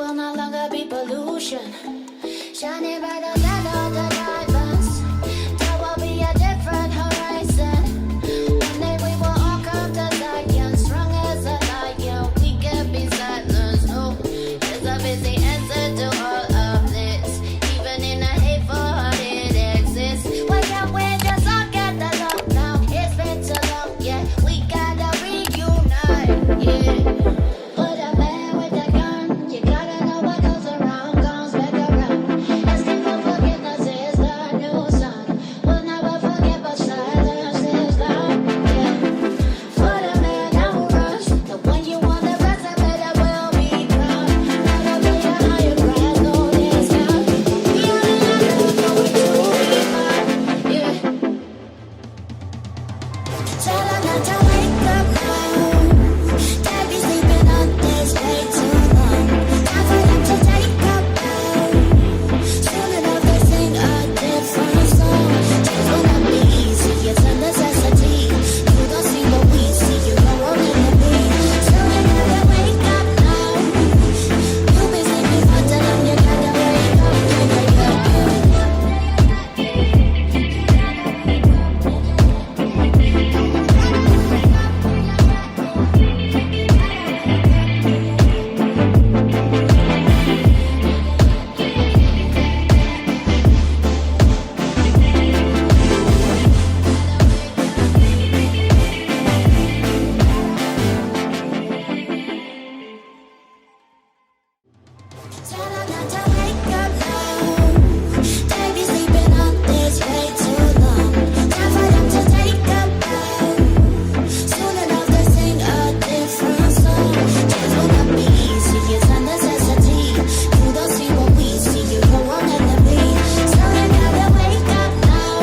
will no longer be pollution. Shining brighter than all the diamonds. There will be a different horizon. One day we will all come to Zion, strong as a lion. We can be silenced. No, there's a busy answer to all of this. Even in a hateful heart, it exists. Why can't we just all get along now? It's been so long, yeah. We gotta reunite, yeah. Put a man with a gun. You gotta know what goes around comes back around. Asking for forgiveness is the new song. We'll never forget, but silence is loud, yeah. For the man that will rush, the one you want the best of it, that will be proud. Gotta be a higher ground, no discount. We only have to go to be mine, yeah. Tell her not to wake up now. They be sleeping on this way too long. Time for them to take up now. Soon enough they sing a different song. Change will not be easy, it's a necessity. You don't see what we see, you know what we're gonna be. So you gotta wake up now. You be sleeping for too long, you gotta wake up, Tell her not to wake up now. They be sleeping on this way too long. Time for them to take up now. Soon enough they sing a different song. Change will not be easy, it's a necessity. You don't see what we see, you know what we're gonna be. So you gotta wake up now.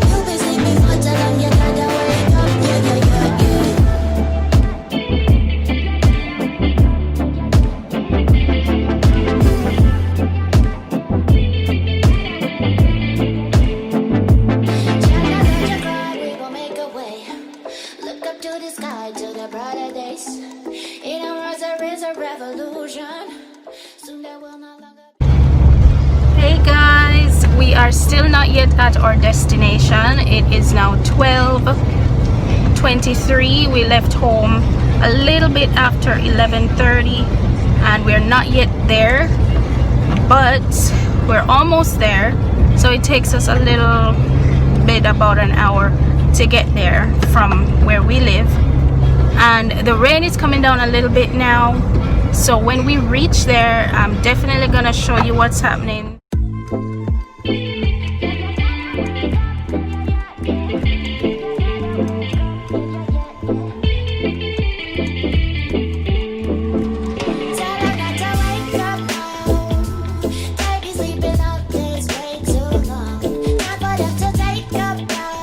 You be sleeping for too long, you gotta wake up, yeah, yeah, yeah, yeah. We gon' make a way. Look up to the sky, to the brighter days. In our eyes there is a revolution. Soon there will no longer be. Hey guys, we are still not yet at our destination. It is now 12:23. We left home a little bit after 11:30 and we're not yet there, but we're almost there. So it takes us a little bit, about an hour to get there from where we live. And the rain is coming down a little bit now. So when we reach there, I'm definitely gonna show you what's happening. Tell her not to wake up now. They be sleeping on this way too long. Time for them to take up now.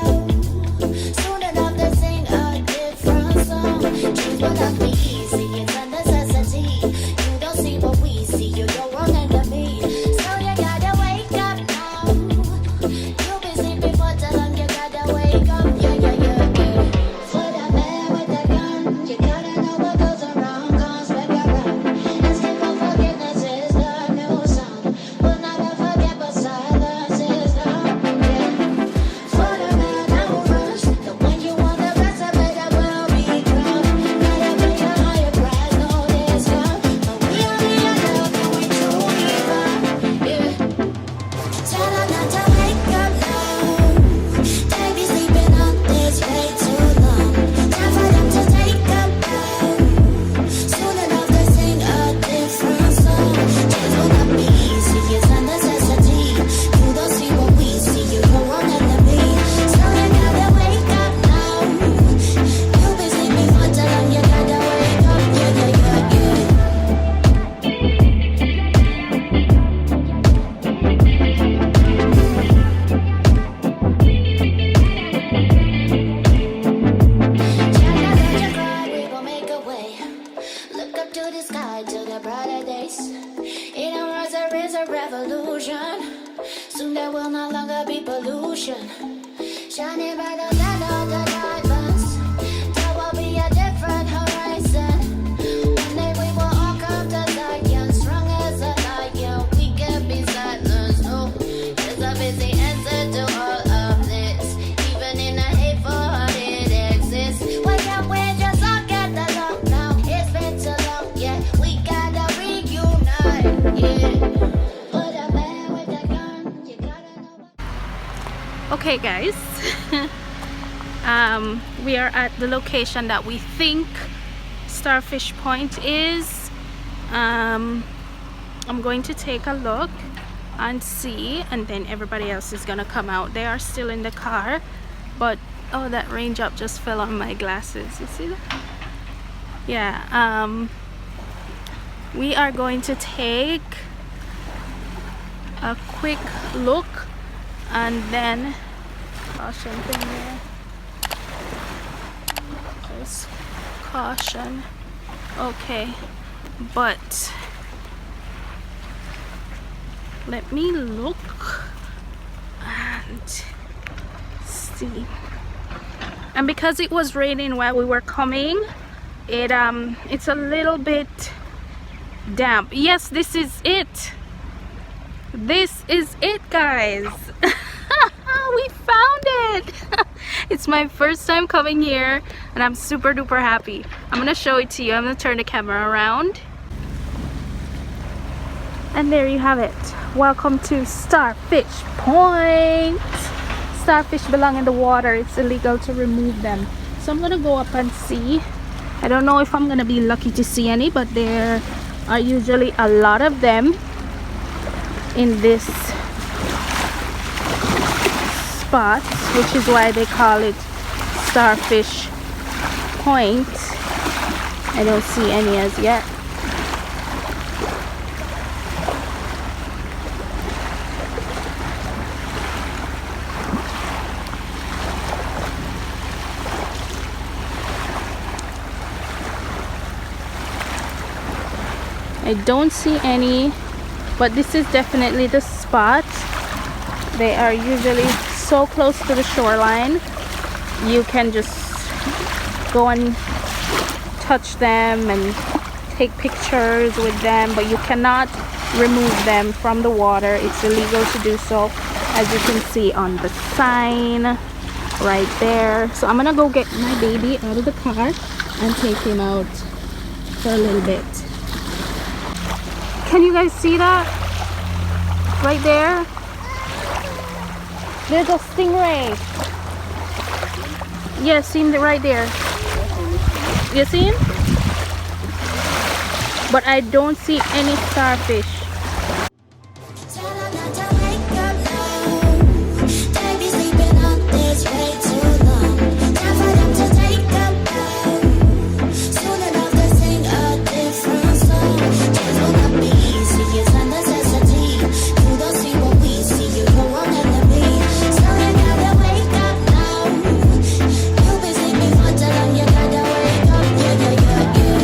Soon enough they sing a different song. Change will not be easy, it's a necessity. You don't see what we see, you know what we're gonna be. So you gotta wake up now. You be sleeping for too long, you gotta wake up, yeah, yeah, yeah, yeah. For the man with the gun, you gotta know what goes around comes back around. Asking for forgiveness is the new song. We'll never forget, but silence is loud, yeah. For the man that will rush, the one you want the best of it, that will be proud. Gotta be a higher price, no discount. But we only have love and we truly find, yeah. Tell her not to wake up now. They be sleeping on this way too long. Time for them to take up now. Soon enough they sing a different song. Change will not be easy, it's a necessity. You don't see what we see, you know what we're gonna be. So you gotta wake up now. You be sleeping for too long, you gotta wake up, yeah, yeah, yeah, yeah. We gon' make a way. Look up to the sky, to the brighter days. In our eyes there is a revolution. Soon there will no longer be pollution. Shining brighter than all the diamonds. There will be a different horizon. One day we will all come to Zion. Okay guys, we are at the location that we think Starfish Point is. I'm going to take a look and see, and then everybody else is gonna come out. They are still in the car, but oh, that raindrop just fell on my glasses. You see that? Yeah, we are going to take a quick look, and then caution thing there. There's caution. Okay, but let me look and see. And because it was raining while we were coming, it's a little bit damp. Yes, this is it. This is it, guys. We found it. It's my first time coming here and I'm super duper happy. I'm gonna show it to you. I'm gonna turn the camera around, and there you have it. Welcome to Starfish Point. Starfish belong in the water. It's illegal to remove them, so I'm gonna go up and see. I don't know if I'm gonna be lucky to see any, but there are usually a lot of them in this spot, which is why they call it Starfish Point. I don't see any as yet. I don't see any, but this is definitely the spot. They are usually so close to the shoreline. You can just go and touch them and take pictures with them, but you cannot remove them from the water. It's illegal to do so, as you can see on the sign right there. So I'm gonna go get my baby out of the car and take him out for a little bit. Can you guys see that? Right there? There's a stingray. Yeah, see him right there. You see him? But I don't see any starfish. Tell her not to wake up now. They be sleeping out this way too long. Time for them to take a bow. Soon enough they sing a different song. Change will not be easy, it's a necessity. You don't see what we see, you don't want them to be. So you gotta wake up now. You be sleeping for too long, you gotta wake up. Yeah, yeah, yeah, yeah.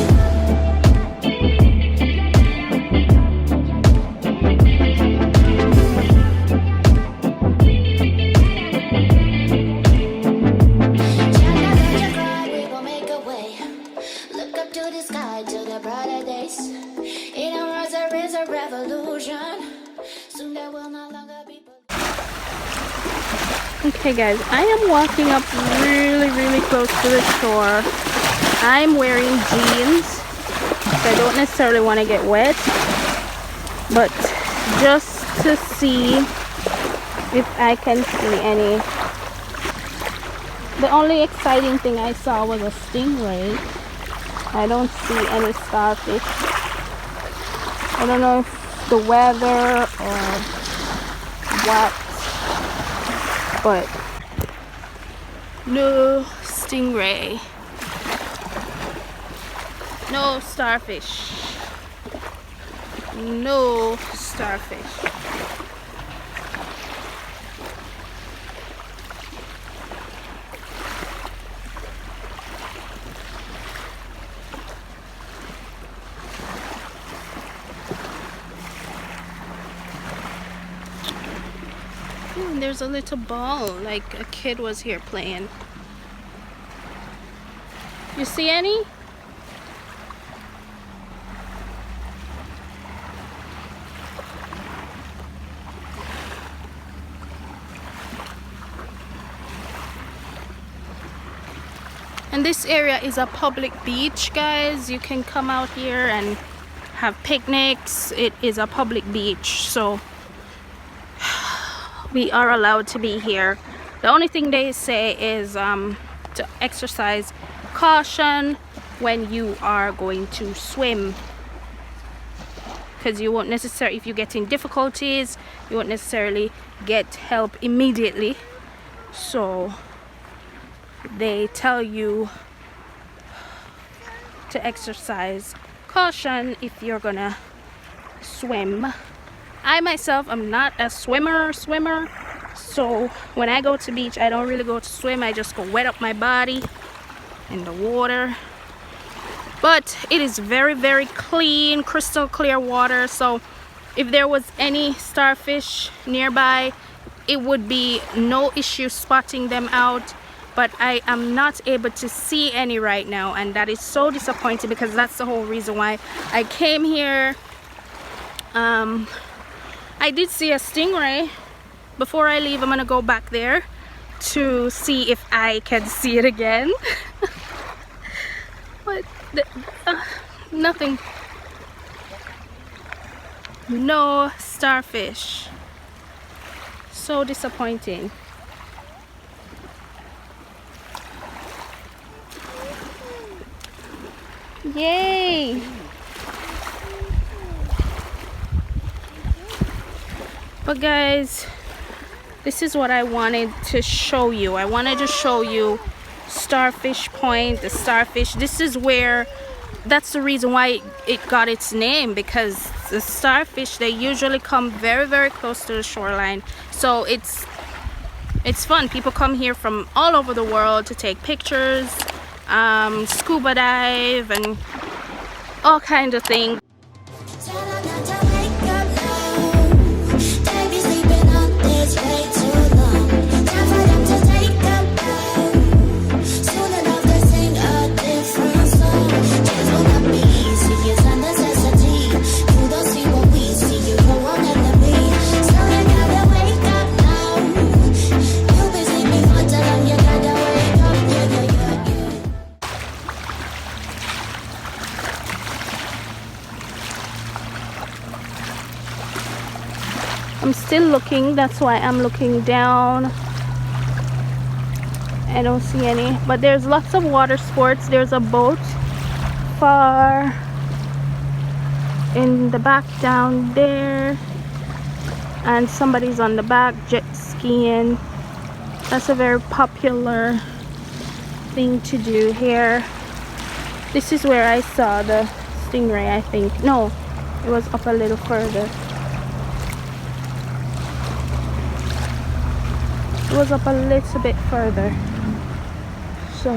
We gon' make a way. Look up to the sky, to the brighter days. In our eyes there is a revolution. Soon there will no longer be. Okay guys, I am walking up really close to the shore. I'm wearing jeans, so I don't necessarily want to get wet, but just to see if I can see any. The only exciting thing I saw was a stingray. I don't see any starfish. I don't know if the weather or what, but no stingray, no starfish, no starfish. And there's a little ball, like a kid was here playing. You see any? And this area is a public beach, guys. You can come out here and have picnics. It is a public beach, so we are allowed to be here. The only thing they say is to exercise caution when you are going to swim, because you won't necessarily, if you get in difficulties, you won't necessarily get help immediately. So they tell you to exercise caution if you're gonna swim. I myself am not a swimmer, so when I go to beach, I don't really go to swim. I just go wet up my body in the water. But it is very, very clean, crystal clear water. So if there was any starfish nearby, it would be no issue spotting them out. But I am not able to see any right now, and that is so disappointing, because that's the whole reason why I came here. I did see a stingray. Before I leave, I'm gonna go back there to see if I can see it again. But nothing. No starfish. So disappointing. Yay! But guys, this is what I wanted to show you. I wanted to show you Starfish Point, the starfish. This is where, that's the reason why it got its name, because the starfish, they usually come very, very close to the shoreline. So it's fun. People come here from all over the world to take pictures, scuba dive, and all kinds of things. I'm still looking, that's why I'm looking down. I don't see any, but there's lots of water sports. There's a boat far in the back down there, and somebody's on the back jet skiing. That's a very popular thing to do here. This is where I saw the stingray, I think. No, it was up a little further. It was up a little bit further. So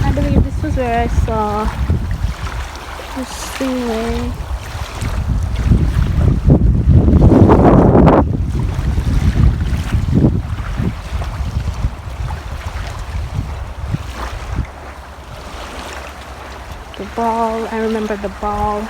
I believe this was where I saw the stingray. Ball, I remember the ball.